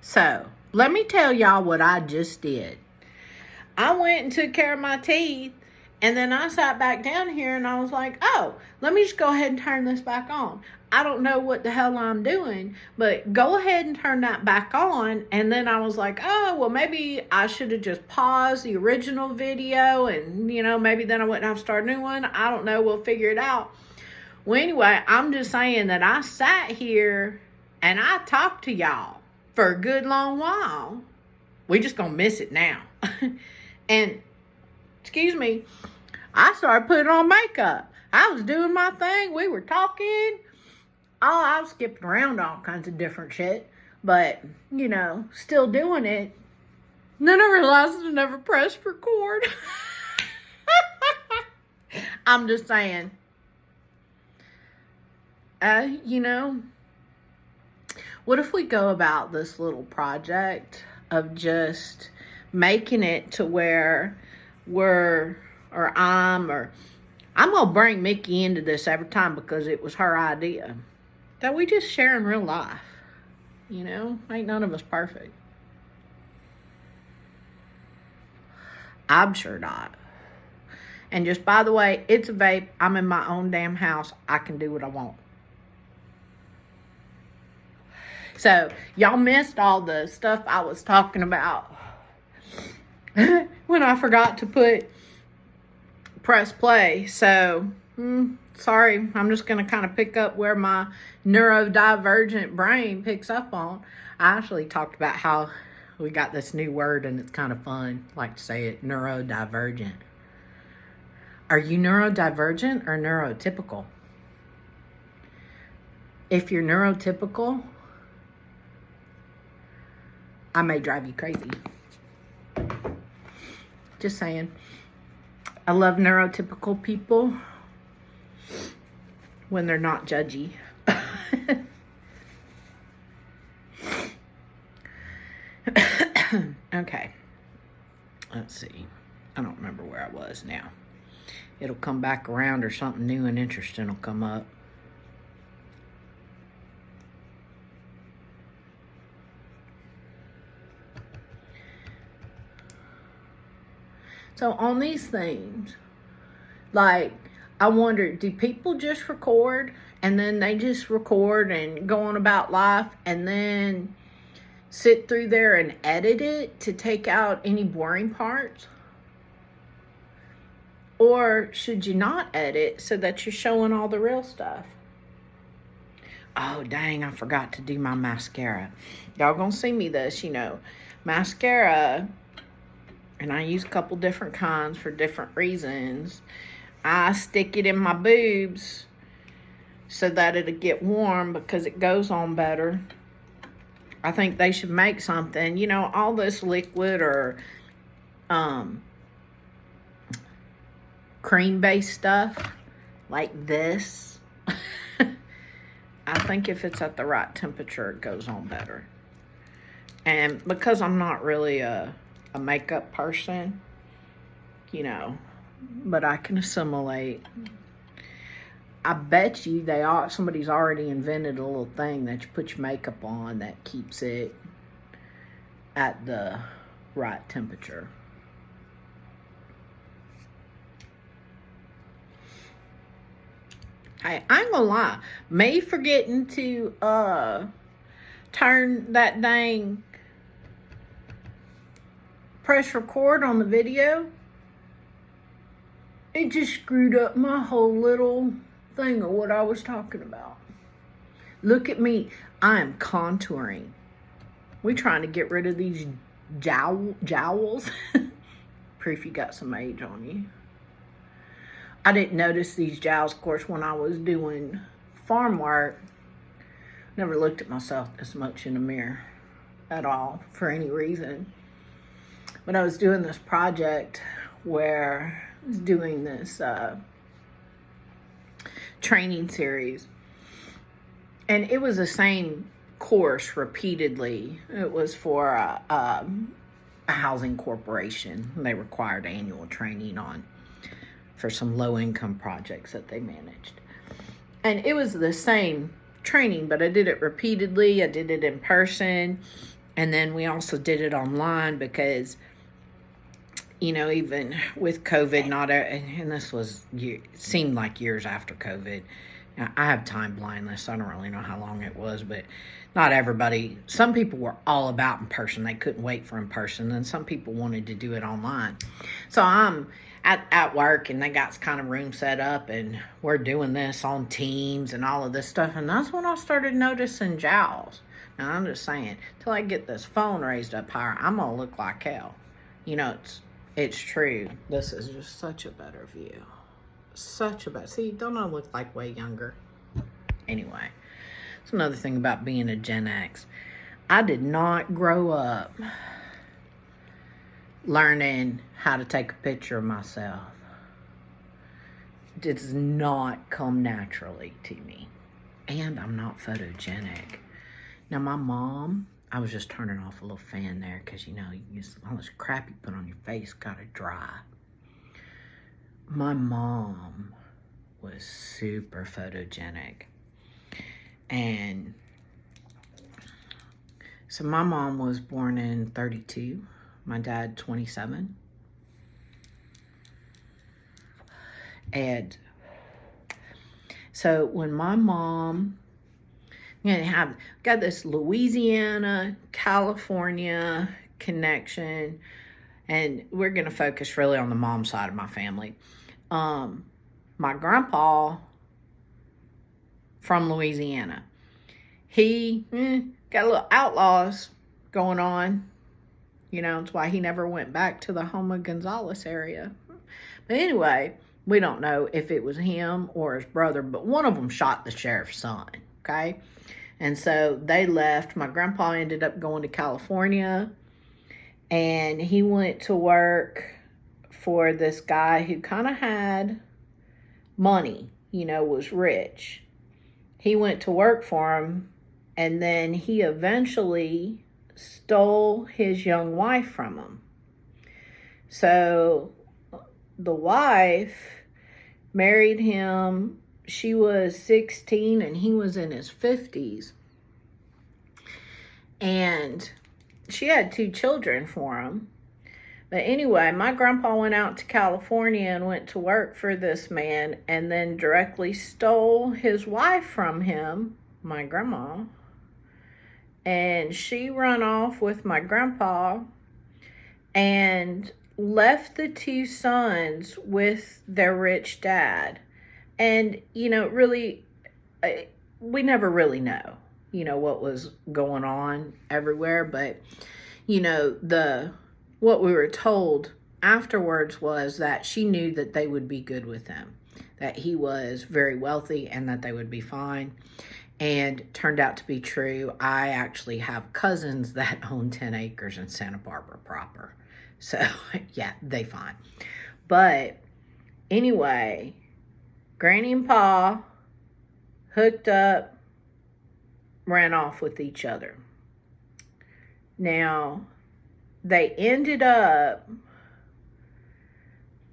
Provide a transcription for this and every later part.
So, let me tell y'all what I just did. I went and took care of my teeth, and then I sat back down here and I was like, oh, let me just go ahead and turn this back on. I don't know what the hell I'm doing, but go ahead and turn that back on. And then I was like, oh, well, maybe I should have just paused the original video and, maybe then I wouldn't have to start a new one. I don't know. We'll figure it out. Well, anyway, I'm just saying that I sat here and I talked to y'all for a good long while. We just gonna miss it now. And, excuse me, I started putting on makeup. I was doing my thing. We were talking. Oh, I was skipping around all kinds of different shit. But, still doing it. And then I realized I never pressed record. I'm just saying. What if we go about this little project of just making it to where I'm going to bring Mickey into this every time because it was her idea. That we just share in real life. Ain't none of us perfect. I'm sure not. And just by the way, it's a vape. I'm in my own damn house. I can do what I want. So, y'all missed all the stuff I was talking about when I forgot to press play. So, sorry. I'm just going to kind of pick up where my neurodivergent brain picks up on. I actually talked about how we got this new word and it's kind of fun. I like to say it, neurodivergent. Are you neurodivergent or neurotypical? If you're neurotypical, I may drive you crazy. Just saying. I love neurotypical people when they're not judgy. Okay. Let's see. I don't remember where I was now. It'll come back around or something new and interesting will come up. So on these things, like, I wonder, do people just record and then they just record and go on about life and then sit through there and edit it to take out any boring parts? Or should you not edit so that you're showing all the real stuff? Oh, dang, I forgot to do my mascara. Y'all gonna see me this, mascara. And I use a couple different kinds for different reasons. I stick it in my boobs so that it'll get warm because it goes on better. I think they should make something, all this liquid or cream-based stuff like this. I think if it's at the right temperature, it goes on better. And because I'm not really a makeup person, but I can assimilate. I bet you somebody's already invented a little thing that you put your makeup on that keeps it at the right temperature. Hey, I ain't gonna lie. Me forgetting to turn that dang press record on the video, it just screwed up my whole little thing of what I was talking about. Look at me. I am contouring. We're trying to get rid of these jowls. Proof you got some age on you. I didn't notice these jowls, of course, when I was doing farm work. Never looked at myself this much in the mirror at all for any reason. But I was doing this project where I was doing this training series. And it was the same course repeatedly. It was for a housing corporation. They required annual training for some low-income projects that they managed. And it was the same training, but I did it repeatedly. I did it in person. And then we also did it online because, you know, even with COVID, and this was, seemed like years after COVID. Now, I have time blindness, so I don't really know how long it was, but not everybody. Some people were all about in person. They couldn't wait for in person. And some people wanted to do it online. So I'm at work, and they got kind of room set up, and we're doing this on Teams and all of this stuff. And that's when I started noticing jowls. Now, I'm just saying, till I get this phone raised up higher, I'm going to look like hell. You know, it's true. This is just such a better view. Such a better. See, don't I look like way younger? Anyway, it's another thing about being a Gen X. I did not grow up learning how to take a picture of myself. It does not come naturally to me. And I'm not photogenic. Now, my mom, I was just turning off a little fan there because, you know, all this crap you put on your face got to dry. My mom was super photogenic. And so my mom was born in 32. My dad, 27. And so when my mom, got this Louisiana, California connection, and we're going to focus really on the mom side of my family. My grandpa from Louisiana, he got a little outlaws going on. You know, that's why he never went back to the Houma Gonzales area. But anyway, we don't know if it was him or his brother, but one of them shot the sheriff's son, okay? And so they left. My grandpa ended up going to California, and he went to work for this guy who kind of had money, you know, was rich. He went to work for him, and then he eventually stole his young wife from him. So the wife married him. She was 16 and he was in his 50s. And she had 2 children for him. But anyway, my grandpa went out to California and went to work for this man and then directly stole his wife from him, my grandma. And she ran off with my grandpa and left the 2 sons with their rich dad. And, you know, really, we never really know, you know, what was going on everywhere. But, you know, what we were told afterwards was that she knew that they would be good with him, that he was very wealthy and that they would be fine. And turned out to be true. I actually have cousins that own 10 acres in Santa Barbara proper. So, yeah, they fine. But anyway, Granny and Pa hooked up, ran off with each other. Now, they ended up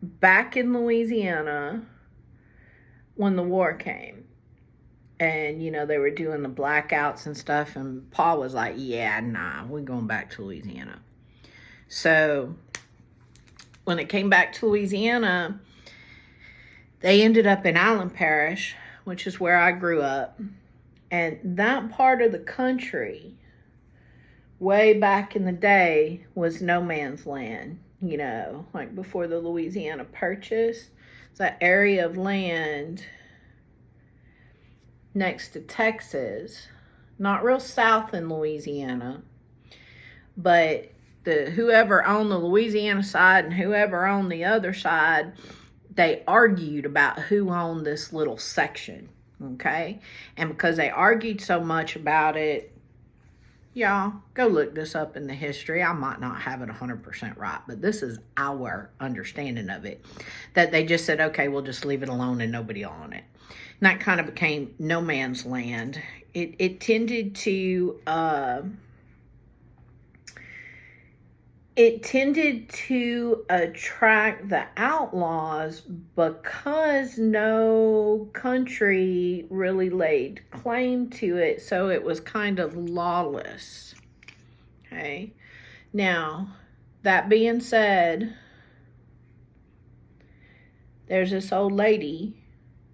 back in Louisiana when the war came. And, you know, they were doing the blackouts and stuff. And Pa was like, yeah, nah, we're going back to Louisiana. So when it came back to Louisiana, they ended up in Allen Parish, which is where I grew up. And that part of the country, way back in the day, was no man's land. You know, like before the Louisiana Purchase. It's that area of land next to Texas, not real south in Louisiana, but whoever owned the Louisiana side and whoever owned the other side, they argued about who owned this little section, okay? And because they argued so much about it, y'all, go look this up in the history. I might not have it 100% right, but this is our understanding of it, that they just said, okay, we'll just leave it alone and nobody will own it. And that kind of became no man's land. It tended to attract the outlaws because no country really laid claim to it, so it was kind of lawless. Okay. Now, that being said, there's this old lady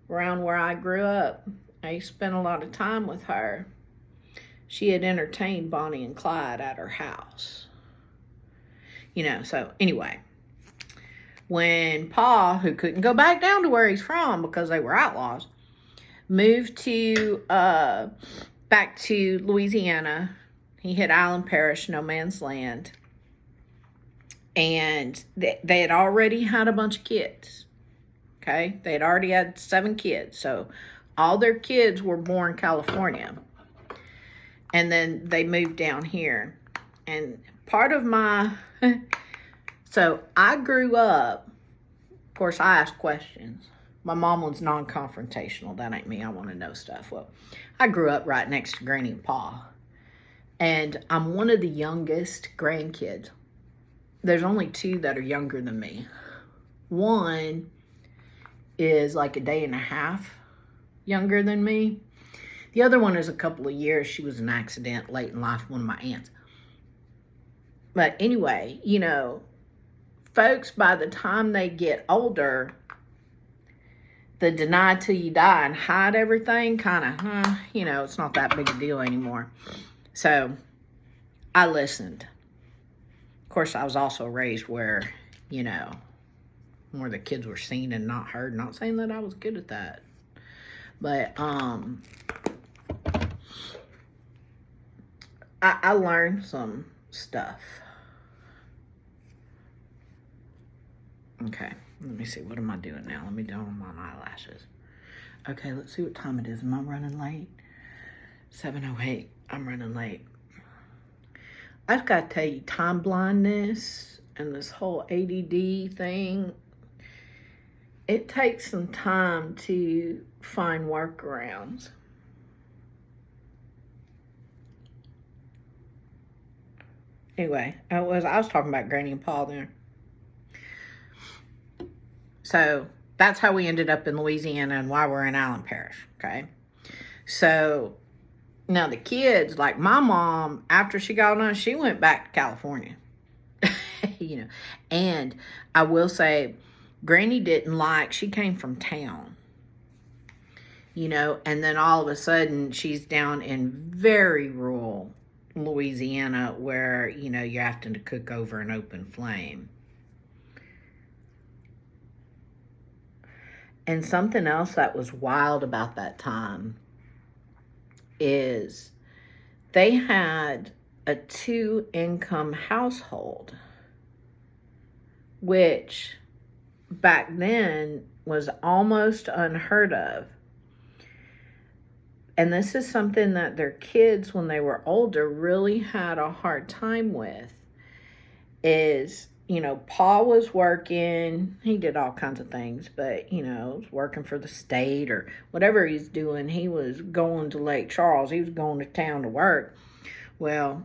around where I grew up. I spent a lot of time with her. She had entertained Bonnie and Clyde at her house. So anyway, when Pa, who couldn't go back down to where he's from because they were outlaws, moved to back to Louisiana, he hit Island Parish, no man's land. And they had already had a bunch of kids. Okay? They had already had 7 kids. So all their kids were born in California. And then they moved down here. And part of my... So I grew up... Of course, I asked questions. My mom was non-confrontational. That ain't me. I want to know stuff. Well, I grew up right next to Granny and Pa. And I'm one of the youngest grandkids. There's only 2 that are younger than me. One is like a day and a half younger than me. The other one is a couple of years. She was an accident late in life, one of my aunts. But anyway, folks, by the time they get older, the deny till you die and hide everything kind of, it's not that big a deal anymore. So I listened. Of course, I was also raised where, where the kids were seen and not heard. Not saying that I was good at that. But I learned some stuff. Okay, let me see. What am I doing now? Let me do on my eyelashes. Okay, let's see what time it is. Am I running late? 7:08. I'm running late. I've got to tell you, time blindness and this whole ADD thing, it takes some time to find workarounds. Anyway, I was talking about Granny and Pa there. So that's how we ended up in Louisiana and why we're in Island Parish, okay? So now the kids, like my mom, after she got on, she went back to California. And I will say, Granny didn't she came from town. And then all of a sudden she's down in very rural Louisiana where, you're having to cook over an open flame. And something else that was wild about that time is they had a 2-income household, which back then was almost unheard of. And this is something that their kids, when they were older, really had a hard time with. Is, Pa was working. He did all kinds of things, but, was working for the state or whatever he's doing. He was going to Lake Charles. He was going to town to work. Well,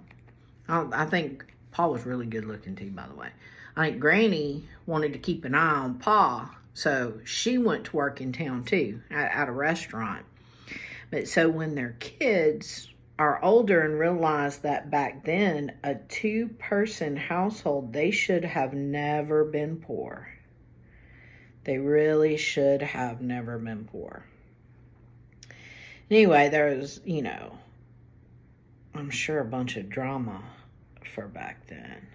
I think Pa was really good looking too, by the way. I think Granny wanted to keep an eye on Pa, so she went to work in town too, at a restaurant. But so when their kids are older and realize that back then, a 2-person household, they should have never been poor. They really should have never been poor. Anyway, there was, I'm sure a bunch of drama for back then.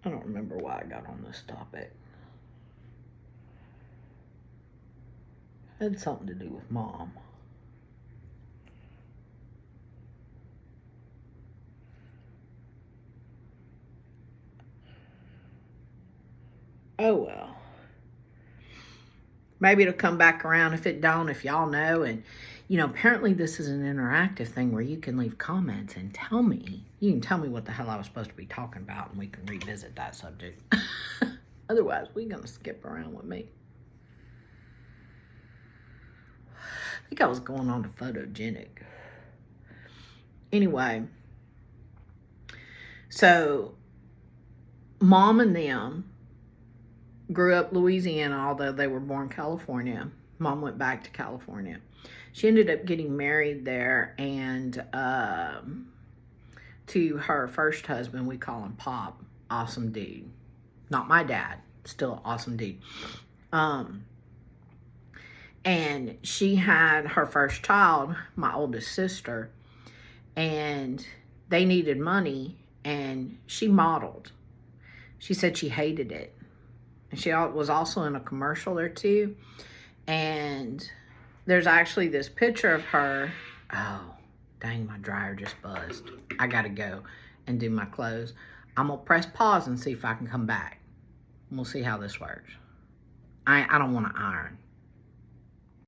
I don't remember why I got on this topic. It had something to do with Mom. Oh, well. Maybe it'll come back around. If it don't, if y'all know. And, apparently this is an interactive thing where you can leave comments and tell me. You can tell me what the hell I was supposed to be talking about, and we can revisit that subject. Otherwise, we're going to skip around with me. I think I was going on to photogenic. Anyway. So, Mom and them grew up Louisiana, although they were born California. Mom went back to California. She ended up getting married there and to her first husband. We call him Pop. Awesome dude. Not my dad. Still awesome dude. And she had her first child, my oldest sister, and they needed money, and she modeled. She said she hated it. And she was also in a commercial or two. And there's actually this picture of her. Oh, dang, my dryer just buzzed. I got to go and do my clothes. I'm going to press pause and see if I can come back. We'll see how this works. I don't want to iron.